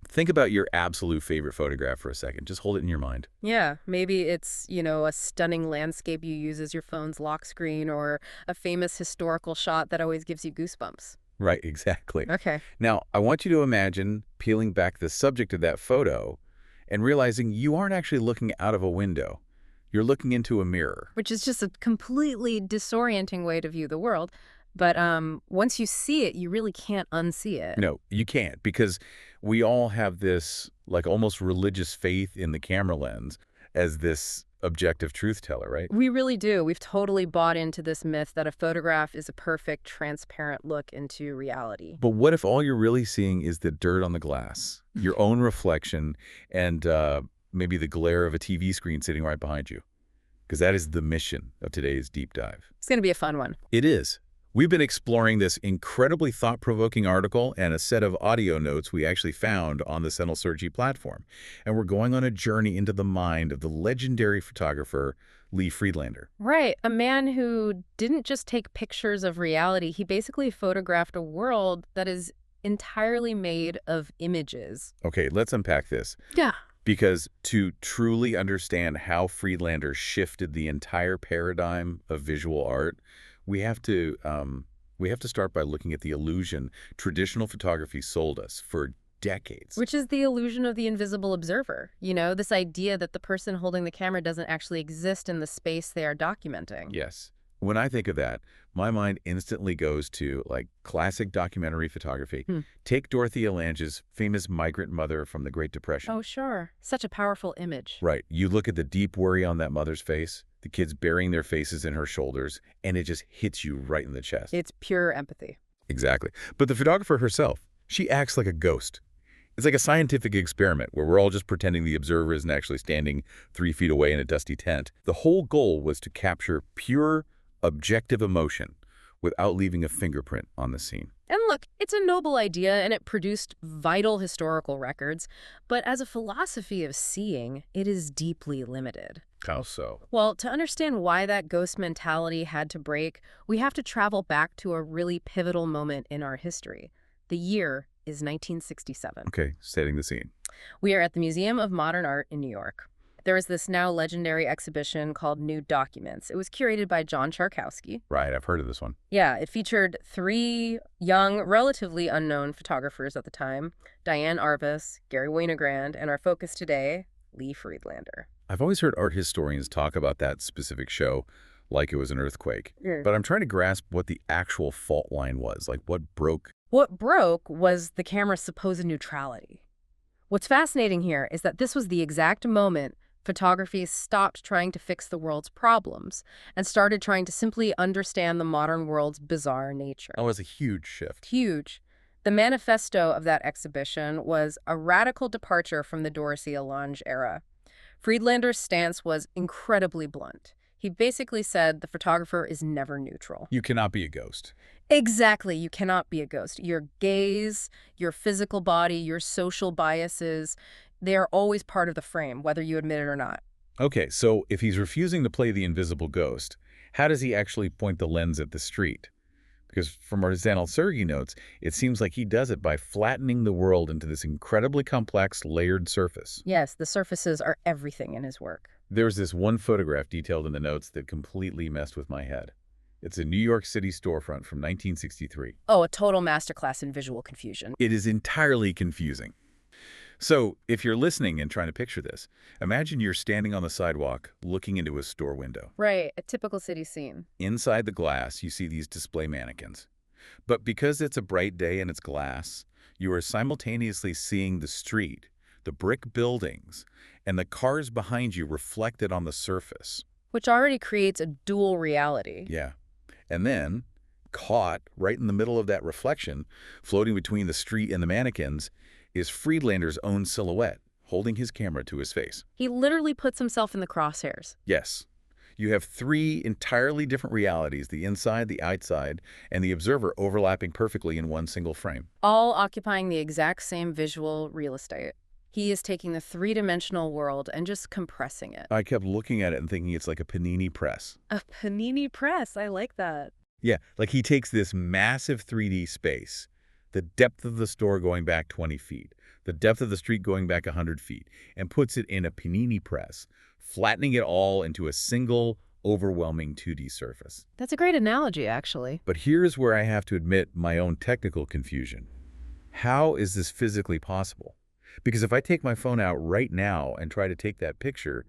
Think about your absolute favorite photograph for a second. Just hold it in your mind. Yeah, maybe it's, a stunning landscape you use as your phone's lock screen or a famous historical shot that always gives you goosebumps. Right, exactly. Okay. Now, I want you to imagine peeling back the subject of that photo and realizing you aren't actually looking out of a window. You're looking into a mirror. Which is just a completely disorienting way to view the world. But once you see it, you really can't unsee it. No, you can't, because we all have this like almost religious faith in the camera lens as this objective truth teller, right? We really do. We've totally bought into this myth that a photograph is a perfect, transparent look into reality. But what if all you're really seeing is the dirt on the glass, your own reflection, and maybe the glare of a TV screen sitting right behind you? Because that is the mission of today's deep dive. It's going to be a fun one. It is. We've been exploring this incredibly thought-provoking article and a set of audio notes we actually found on the SanalSergi platform. And we're going on a journey into the mind of the legendary photographer Lee Friedlander. Right. A man who didn't just take pictures of reality. He basically photographed a world that is entirely made of images. Okay, let's unpack this. Yeah. Because to truly understand how Friedlander shifted the entire paradigm of visual art, we have to start by looking at the illusion traditional photography sold us for decades. Which is the illusion of the invisible observer. This idea that the person holding the camera doesn't actually exist in the space they are documenting. Yes. When I think of that, my mind instantly goes to like classic documentary photography. Take Dorothea Lange's famous migrant mother from the Great Depression. Oh, sure. Such a powerful image. Right. You look at the deep worry on that mother's face, the kids burying their faces in her shoulders, and it just hits you right in the chest. It's pure empathy. Exactly. But the photographer herself, she acts like a ghost. It's like a scientific experiment where we're all just pretending the observer isn't actually standing 3 feet away in a dusty tent. The whole goal was to capture pure, objective emotion without leaving a fingerprint on the scene. And look, it's a noble idea and it produced vital historical records, but as a philosophy of seeing, it is deeply limited. How so? Well, to understand why that ghost mentality had to break, we have to travel back to a really pivotal moment in our history. The year is 1967. Okay, setting the scene. We are at the Museum of Modern Art in New York. There is this now legendary exhibition called New Documents. It was curated by John Charkowski. Right, I've heard of this one. Yeah, it featured 3 young, relatively unknown photographers at the time, Diane Arbus, Gary Winogrand, and our focus today, Lee Friedlander. I've always heard art historians talk about that specific show like it was an earthquake. But I'm trying to grasp what the actual fault line was, like what broke. What broke was the camera's supposed neutrality. What's fascinating here is that this was the exact moment photography stopped trying to fix the world's problems and started trying to simply understand the modern world's bizarre nature. That was a huge shift. Huge. The manifesto of that exhibition was a radical departure from the Dorothea Lange era. Friedlander's stance was incredibly blunt. He basically said the photographer is never neutral. You cannot be a ghost. Exactly. You cannot be a ghost. Your gaze, your physical body, your social biases, they are always part of the frame, whether you admit it or not. Okay, so if he's refusing to play the invisible ghost, how does he actually point the lens at the street? Because from our SanalSergi notes, it seems like he does it by flattening the world into this incredibly complex, layered surface. Yes, the surfaces are everything in his work. There's this one photograph detailed in the notes that completely messed with my head. It's a New York City storefront from 1963. Oh, a total masterclass in visual confusion. It is entirely confusing. So, if you're listening and trying to picture this, imagine you're standing on the sidewalk looking into a store window. Right, a typical city scene. Inside the glass, you see these display mannequins. But because it's a bright day and it's glass, you are simultaneously seeing the street, the brick buildings, and the cars behind you reflected on the surface. Which already creates a dual reality. Yeah. And then, caught right in the middle of that reflection, floating between the street and the mannequins, is Friedlander's own silhouette, holding his camera to his face. He literally puts himself in the crosshairs. Yes. You have 3 entirely different realities, the inside, the outside, and the observer overlapping perfectly in one single frame. All occupying the exact same visual real estate. He is taking the 3-dimensional world and just compressing it. I kept looking at it and thinking it's like a panini press. A panini press. I like that. Yeah, like he takes this massive 3D space, the depth of the store going back 20 feet, the depth of the street going back 100 feet, and puts it in a panini press, flattening it all into a single, overwhelming 2D surface. That's a great analogy, actually. But here's where I have to admit my own technical confusion. How is this physically possible? Because if I take my phone out right now and try to take that picture,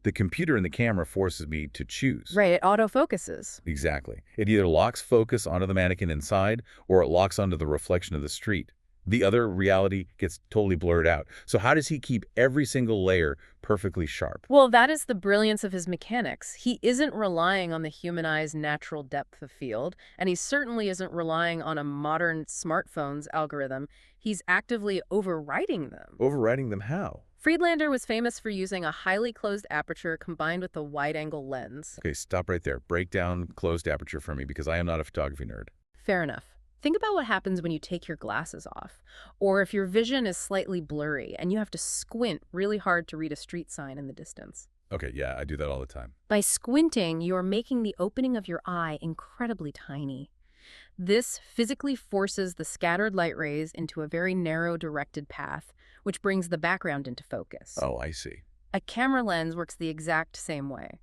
the computer in the camera forces me to choose. Right, it autofocuses. Exactly. It either locks focus onto the mannequin inside or it locks onto the reflection of the street. The other reality gets totally blurred out. So how does he keep every single layer perfectly sharp? Well, that is the brilliance of his mechanics. He isn't relying on the human eye's natural depth of field, and he certainly isn't relying on a modern smartphone's algorithm. He's actively overriding them. Overriding them how? Friedlander was famous for using a highly closed aperture combined with a wide-angle lens. Okay, stop right there. Break down closed aperture for me because I am not a photography nerd. Fair enough. Think about what happens when you take your glasses off, or if your vision is slightly blurry and you have to squint really hard to read a street sign in the distance. Okay, yeah, I do that all the time. By squinting, you're making the opening of your eye incredibly tiny. This physically forces the scattered light rays into a very narrow directed path, which brings the background into focus. Oh, I see. A camera lens works the exact same way.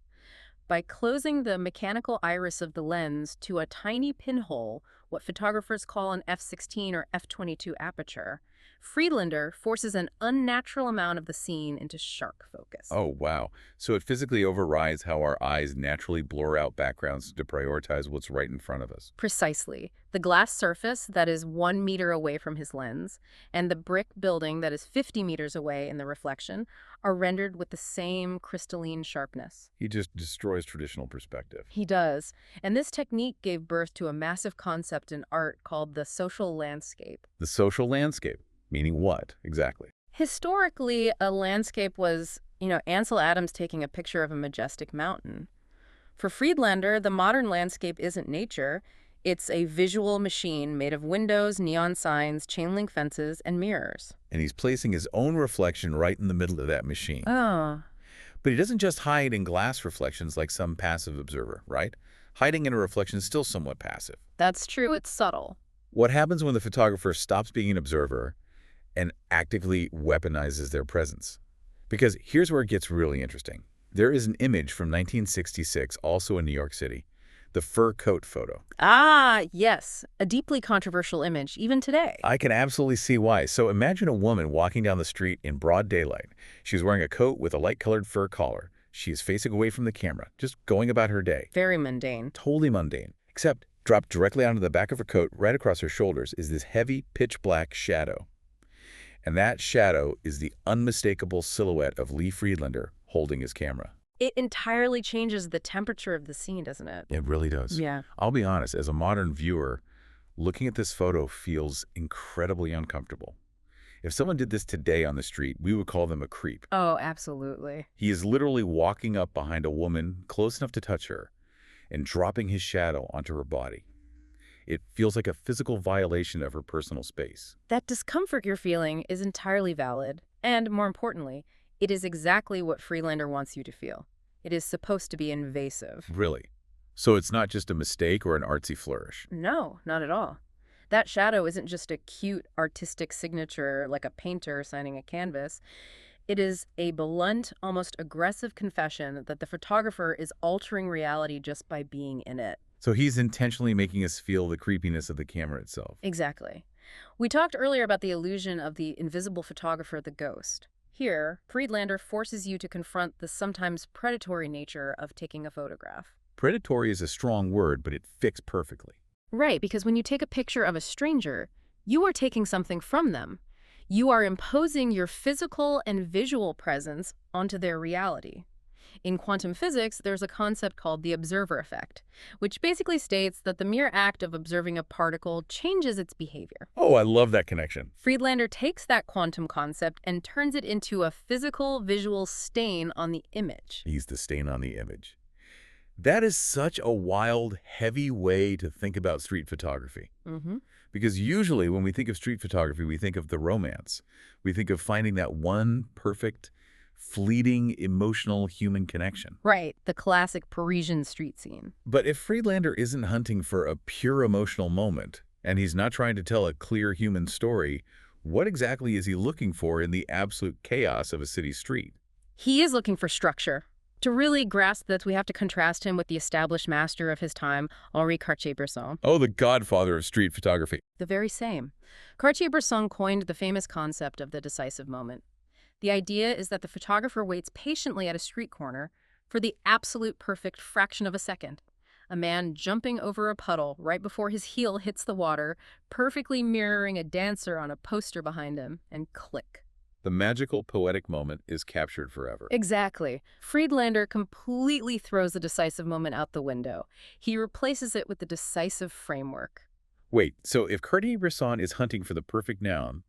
By closing the mechanical iris of the lens to a tiny pinhole, what photographers call an f/16 or f/22 aperture, Friedlander forces an unnatural amount of the scene into sharp focus. Oh, wow. So it physically overrides how our eyes naturally blur out backgrounds to prioritize what's right in front of us. Precisely. The glass surface that is 1 meter away from his lens and the brick building that is 50 meters away in the reflection are rendered with the same crystalline sharpness. He just destroys traditional perspective. He does. And this technique gave birth to a massive concept in art called the social landscape. The social landscape, meaning what exactly? Historically, a landscape was, Ansel Adams taking a picture of a majestic mountain. For Friedlander, the modern landscape isn't nature. It's a visual machine made of windows, neon signs, chain link fences, and mirrors. And he's placing his own reflection right in the middle of that machine. Oh. But he doesn't just hide in glass reflections like some passive observer, right? Hiding in a reflection is still somewhat passive. That's true. It's subtle. What happens when the photographer stops being an observer and actively weaponizes their presence? Because here's where it gets really interesting. There is an image from 1966, also in New York City, the fur coat photo. Ah, yes. A deeply controversial image, even today. I can absolutely see why. So imagine a woman walking down the street in broad daylight. She's wearing a coat with a light-colored fur collar. She is facing away from the camera, just going about her day. Very mundane. Totally mundane. Except dropped directly onto the back of her coat, right across her shoulders, is this heavy, pitch-black shadow. And that shadow is the unmistakable silhouette of Lee Friedlander holding his camera. It entirely changes the temperature of the scene, doesn't it? It really does. Yeah. I'll be honest, as a modern viewer, looking at this photo feels incredibly uncomfortable. If someone did this today on the street, we would call them a creep. Oh, absolutely. He is literally walking up behind a woman close enough to touch her and dropping his shadow onto her body. It feels like a physical violation of her personal space. That discomfort you're feeling is entirely valid. And more importantly, it is exactly what Friedlander wants you to feel. It is supposed to be invasive. Really? So it's not just a mistake or an artsy flourish? No, not at all. That shadow isn't just a cute artistic signature like a painter signing a canvas. It is a blunt, almost aggressive confession that the photographer is altering reality just by being in it. So he's intentionally making us feel the creepiness of the camera itself. Exactly. We talked earlier about the illusion of the invisible photographer, the ghost. Here, Friedlander forces you to confront the sometimes predatory nature of taking a photograph. Predatory is a strong word, but it fits perfectly. Right, because when you take a picture of a stranger, you are taking something from them. You are imposing your physical and visual presence onto their reality. In quantum physics, there's a concept called the observer effect, which basically states that the mere act of observing a particle changes its behavior. Oh, I love that connection. Friedlander takes that quantum concept and turns it into a physical, visual stain on the image. He's the stain on the image. That is such a wild, heavy way to think about street photography. Because usually when we think of street photography, we think of the romance. We think of finding that one perfect, fleeting, emotional human connection. Right, the classic Parisian street scene. But if Friedlander isn't hunting for a pure emotional moment, And he's not trying to tell a clear human story. What exactly is he looking for in the absolute chaos of a city street? He is looking for structure. To really grasp this, we have to contrast him with the established master of his time, Henri Cartier-Bresson. Oh, the godfather of street photography. The very same. Cartier-Bresson coined the famous concept of the decisive moment. The idea is that the photographer waits patiently at a street corner for the absolute perfect fraction of a second. A man jumping over a puddle right before his heel hits the water, perfectly mirroring a dancer on a poster behind him, and click. The magical, poetic moment is captured forever. Exactly. Friedlander completely throws the decisive moment out the window. He replaces it with the decisive framework. Wait, so if Cartier-Bresson is hunting for the perfect noun,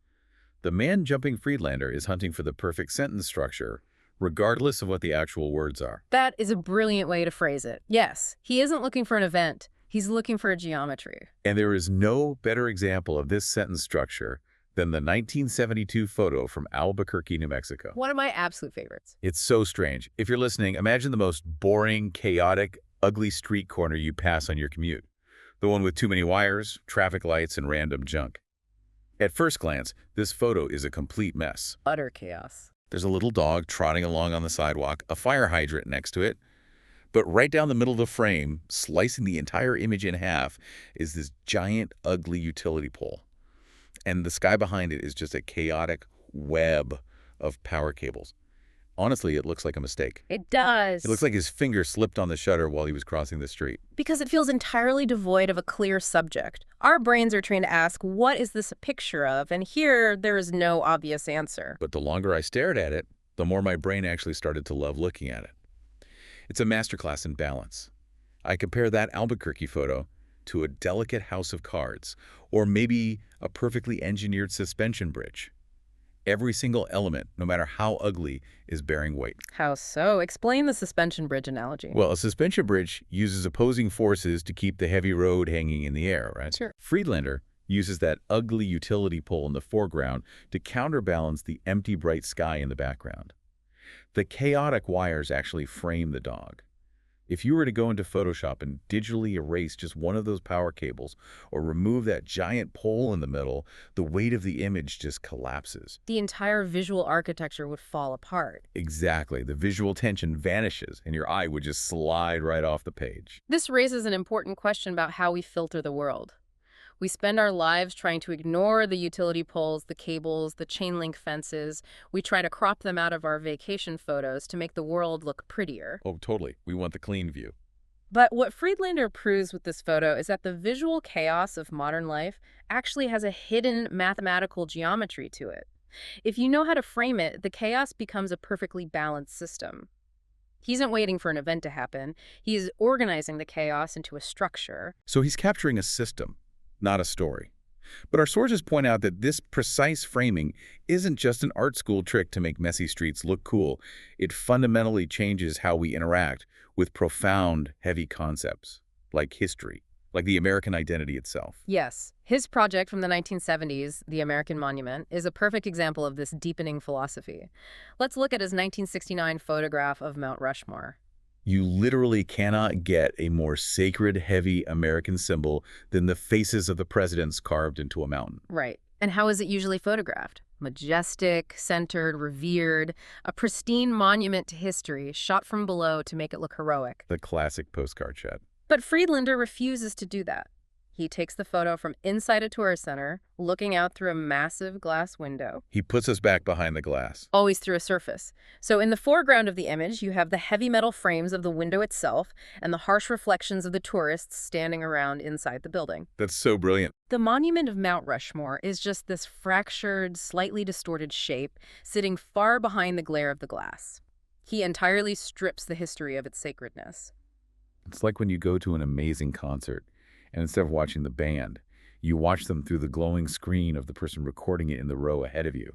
the man jumping Friedlander is hunting for the perfect sentence structure, regardless of what the actual words are. That is a brilliant way to phrase it. Yes, he isn't looking for an event. He's looking for a geometry. And there is no better example of this sentence structure than the 1972 photo from Albuquerque, New Mexico. One of my absolute favorites. It's so strange. If you're listening, imagine the most boring, chaotic, ugly street corner you pass on your commute. The one with too many wires, traffic lights, and random junk. At first glance, this photo is a complete mess. Utter chaos. There's a little dog trotting along on the sidewalk, a fire hydrant next to it. But right down the middle of the frame, slicing the entire image in half, is this giant, ugly utility pole. And the sky behind it is just a chaotic web of power cables. Honestly, it looks like a mistake. It does. It looks like his finger slipped on the shutter while he was crossing the street. Because it feels entirely devoid of a clear subject. Our brains are trained to ask, what is this a picture of? And here, there is no obvious answer. But the longer I stared at it, the more my brain actually started to love looking at it. It's a masterclass in balance. I compare that Albuquerque photo to a delicate house of cards, or maybe a perfectly engineered suspension bridge. Every single element, no matter how ugly, is bearing weight. How so? Explain the suspension bridge analogy. Well, a suspension bridge uses opposing forces to keep the heavy road hanging in the air, right? Sure. Friedlander uses that ugly utility pole in the foreground to counterbalance the empty bright sky in the background. The chaotic wires actually frame the dog. If you were to go into Photoshop and digitally erase just one of those power cables or remove that giant pole in the middle, the weight of the image just collapses. The entire visual architecture would fall apart. Exactly. The visual tension vanishes and your eye would just slide right off the page. This raises an important question about how we filter the world. We spend our lives trying to ignore the utility poles, the cables, the chain link fences. We try to crop them out of our vacation photos to make the world look prettier. Oh, totally. We want the clean view. But what Friedlander proves with this photo is that the visual chaos of modern life actually has a hidden mathematical geometry to it. If you know how to frame it, the chaos becomes a perfectly balanced system. He isn't waiting for an event to happen. He is organizing the chaos into a structure. So he's capturing a system, not a story. But our sources point out that this precise framing isn't just an art school trick to make messy streets look cool. It fundamentally changes how we interact with profound, heavy concepts, like history, like the American identity itself. Yes, his project from the 1970s, The American Monument, is a perfect example of this deepening philosophy. Let's look at his 1969 photograph of Mount Rushmore. You literally cannot get a more sacred, heavy American symbol than the faces of the presidents carved into a mountain. Right. And how is it usually photographed? Majestic, centered, revered, a pristine monument to history, shot from below to make it look heroic. The classic postcard shot. But Friedlander refuses to do that. He takes the photo from inside a tourist center, looking out through a massive glass window. He puts us back behind the glass. Always through a surface. So in the foreground of the image, you have the heavy metal frames of the window itself and the harsh reflections of the tourists standing around inside the building. That's so brilliant. The monument of Mount Rushmore is just this fractured, slightly distorted shape sitting far behind the glare of the glass. He entirely strips the history of its sacredness. It's like when you go to an amazing concert, and instead of watching the band, you watch them through the glowing screen of the person recording it in the row ahead of you.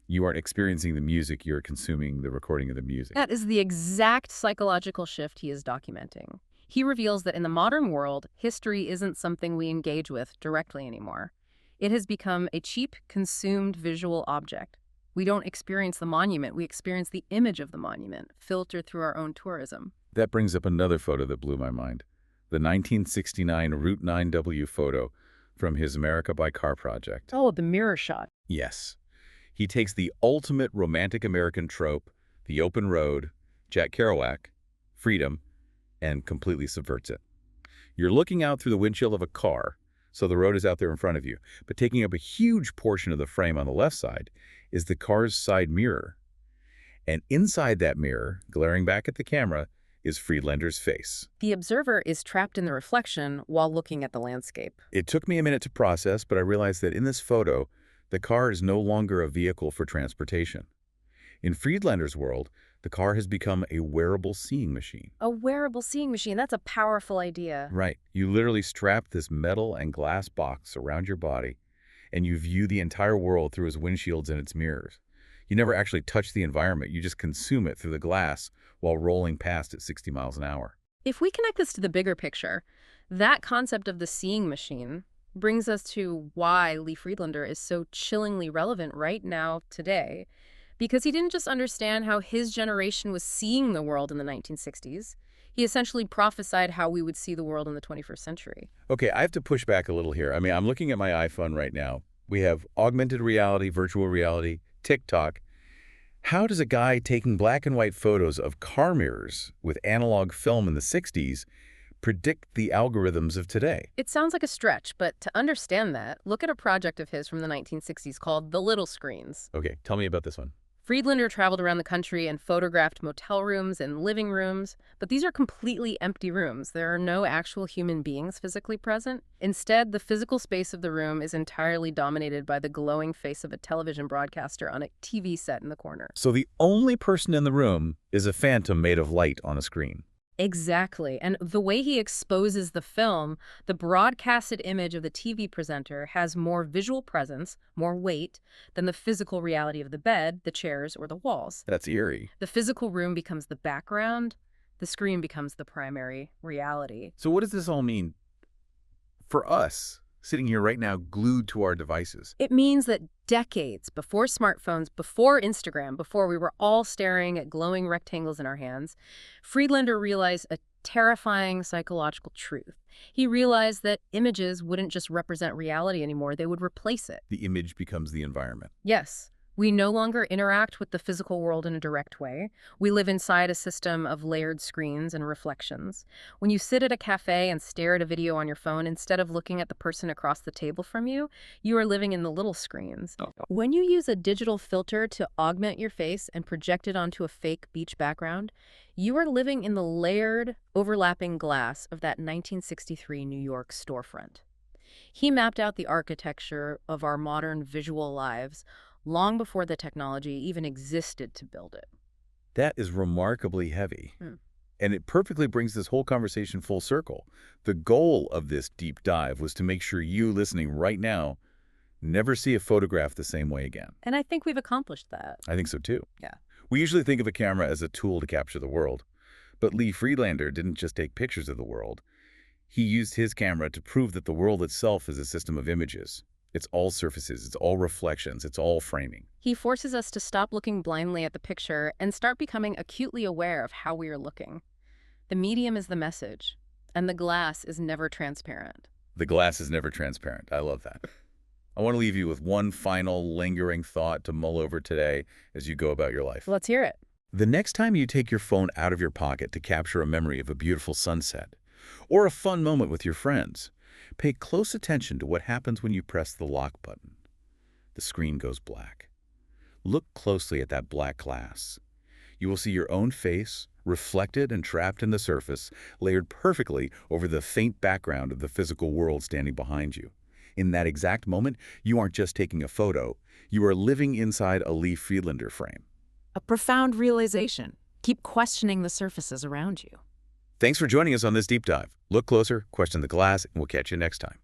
You aren't experiencing the music, you're consuming the recording of the music. That is the exact psychological shift he is documenting. He reveals that in the modern world, history isn't something we engage with directly anymore. It has become a cheap, consumed visual object. We don't experience the monument, we experience the image of the monument, filtered through our own tourism. That brings up another photo that blew my mind. The 1969 Route 9W photo, from his America by Car project. Oh, the mirror shot. Yes. He takes the ultimate romantic American trope, the open road, Jack Kerouac, freedom, and completely subverts it. You're looking out through the windshield of a car, so the road is out there in front of you, but taking up a huge portion of the frame on the left side is the car's side mirror. And inside that mirror, glaring back at the camera, is Friedlander's face. The observer is trapped in the reflection while looking at the landscape. It took me a minute to process, but I realized that in this photo, the car is no longer a vehicle for transportation. In Friedlander's world, the car has become a wearable seeing machine. A wearable seeing machine, that's a powerful idea. Right. You literally strap this metal and glass box around your body, and you view the entire world through its windshields and its mirrors. You never actually touch the environment. You just consume it through the glass while rolling past at 60 miles an hour. If we connect this to the bigger picture, that concept of the seeing machine brings us to why Lee Friedlander is so chillingly relevant right now today. Because he didn't just understand how his generation was seeing the world in the 1960s. He essentially prophesied how we would see the world in the 21st century. Okay, I have to push back a little here. I mean, I'm looking at my iPhone right now. We have augmented reality, virtual reality, TikTok. How does a guy taking black and white photos of car mirrors with analog film in the 60s predict the algorithms of today? It sounds like a stretch, but to understand that, look at a project of his from the 1960s called The Little Screens. Okay, tell me about this one. Friedlander traveled around the country and photographed motel rooms and living rooms, but these are completely empty rooms. There are no actual human beings physically present. Instead, the physical space of the room is entirely dominated by the glowing face of a television broadcaster on a TV set in the corner. So the only person in the room is a phantom made of light on a screen. Exactly. And the way he exposes the film, the broadcasted image of the TV presenter has more visual presence, more weight, than the physical reality of the bed, the chairs, or the walls. That's eerie. The physical room becomes the background, the screen becomes the primary reality. So what does this all mean for us, sitting here right now glued to our devices? It means that decades before smartphones, before Instagram, before we were all staring at glowing rectangles in our hands, Friedlander realized a terrifying psychological truth. He realized that images wouldn't just represent reality anymore, they would replace it. The image becomes the environment. Yes. We no longer interact with the physical world in a direct way. We live inside a system of layered screens and reflections. When you sit at a cafe and stare at a video on your phone, instead of looking at the person across the table from you, you are living in the little screens. When you use a digital filter to augment your face and project it onto a fake beach background, you are living in the layered, overlapping glass of that 1963 New York storefront. He mapped out the architecture of our modern visual lives long before the technology even existed to build it. That is remarkably heavy. And it perfectly brings this whole conversation full circle. The goal of this deep dive was to make sure you listening right now never see a photograph the same way again. And I think we've accomplished that. I think so too. Yeah. We usually think of a camera as a tool to capture the world. But Lee Friedlander didn't just take pictures of the world. He used his camera to prove that the world itself is a system of images. It's all surfaces, it's all reflections, it's all framing. He forces us to stop looking blindly at the picture and start becoming acutely aware of how we are looking. The medium is the message, and the glass is never transparent. The glass is never transparent. I love that. I want to leave you with one final lingering thought to mull over today as you go about your life. Let's hear it. The next time you take your phone out of your pocket to capture a memory of a beautiful sunset or a fun moment with your friends, pay close attention to what happens when you press the lock button. The screen goes black. Look closely at that black glass. You will see your own face, reflected and trapped in the surface, layered perfectly over the faint background of the physical world standing behind you. In that exact moment, you aren't just taking a photo, you are living inside a Lee Friedlander frame. A profound realization. Keep questioning the surfaces around you. Thanks for joining us on this deep dive. Look closer, question the glass, and we'll catch you next time.